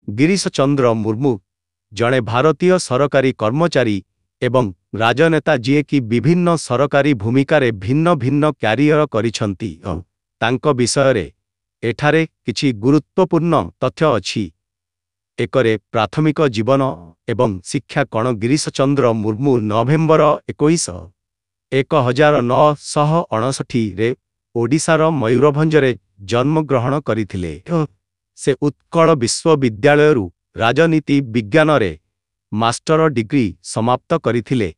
गिरीश चंद्र मुर्मू जड़े भारतीय सरकारी कर्मचारी एवं राजनेता जिए कि विभिन्न सरकारी भूमिकार भिन्न भिन्न क्यारियर करिछंती। तांको विषय एठारे किछि गुरुत्वपूर्ण तथ्य अछि। एकरे प्राथमिक जीवन एवं शिक्षा कण गिरीश चंद्र मुर्मू नवेम्बर 21, 1959 रे ओडिशार मयूरभंजरे जन्मग्रहण करिथिले। से उत्कल विश्वविद्यालय राजनीति विज्ञान रे मास्टर डिग्री समाप्त करिथिले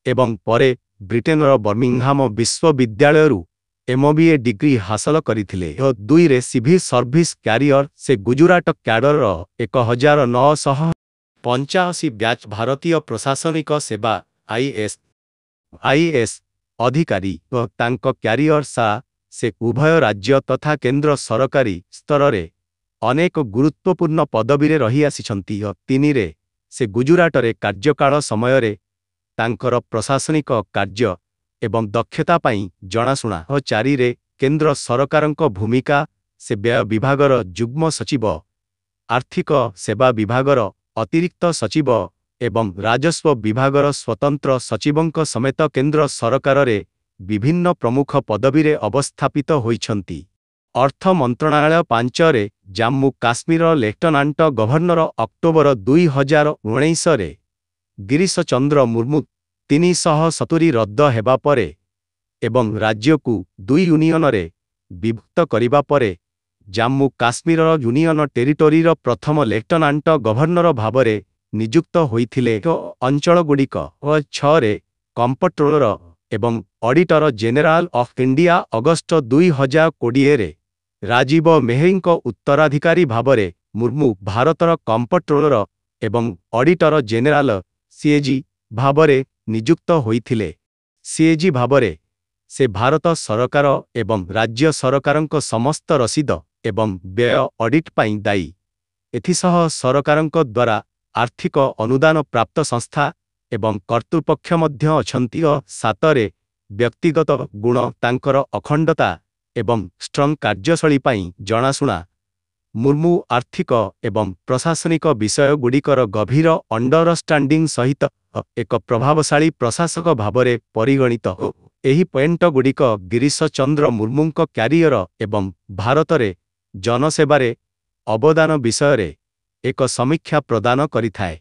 एवं परे ब्रिटेनर बर्मिंघहाम विश्वविद्यालय MBA डिग्री हासिल करिथिले। 2 रे सिविल सर्विस क्यारियर से गुजरात कैडर 1985 बैच भारतीय प्रशासनिक सेवा IAS अधिकारी। तांको क्यारियर से उभय राज्य तथा केंद्र सरकारी स्तर रे अनेक गुरुत्वपूर्ण पदवी रे रही आसिछंती। 3 रे से गुजरात रे कार्यकाल समय रे तांकर प्रशासनिक कार्य एवं दक्षता पाई जनाशुना। 4 रे केंद्र सरकारंक भूमिका से व्यय विभागर जुग्म सचिव, आर्थिक सेवा विभागर अतिरिक्त सचिव एवं राजस्व विभागर स्वतंत्र सचिवंक समेत केंद्र सरकार रे विभिन्न प्रमुख पदवी रे अवस्थापित होइछंती। अर्थ मंत्रणालय 5 रे जम्मू काश्मीर लेफ्टनांट गवर्नर अक्टोबर 2019 रे गिरीश चंद्र मुर्मू 370 रद्द हेबा परे एवं राज्य को 2 यूनियन रे विभक्त करिबा परे जम्मू काश्मीर यूनियन टेरिटोरी रो प्रथम लेफ्टनांट गवर्नर भाबरे नियुक्त होइथिले। अंचल गुड़िक 6 रे कंट्रोलर एवं ऑडिटर जनरल ऑफ इंडिया अगस्त 2020 रे राजीव मेहरींक उत्तराधिकारी भाबरे मुर्मू भारतर कंट्रोलर एवं ऑडिटर जनरल CAG भाबरे नियुक्त होइथिले। CAG भाबरे से भारत सरकार एवं राज्य सरकारंक समस्त रसीद एवं व्यय ऑडिट पाई दायी। एथिसह सरकारंक द्वारा आर्थिक अनुदान प्राप्त संस्था एवं कर्तृपक्ष मध्य अछंती। 7 रे व्यक्तिगत गुण तांकर अखंडता एवं स्ट्रंग कार्यशैली पाई जनाशुना। मुर्मू आर्थिक एवं प्रशासनिक विषय गुड़िकर गभीर अंडरस्टैंडिंग सहित एक प्रभावशाली प्रशासक भावरे परिगणित। एही पॉइंट गुड़िक गिरीश चंद्र मुर्मूंक क्यारियर एवं भारत रे जनसेवारे अवदान विषय रे एक समीक्षा प्रदान करिथाए।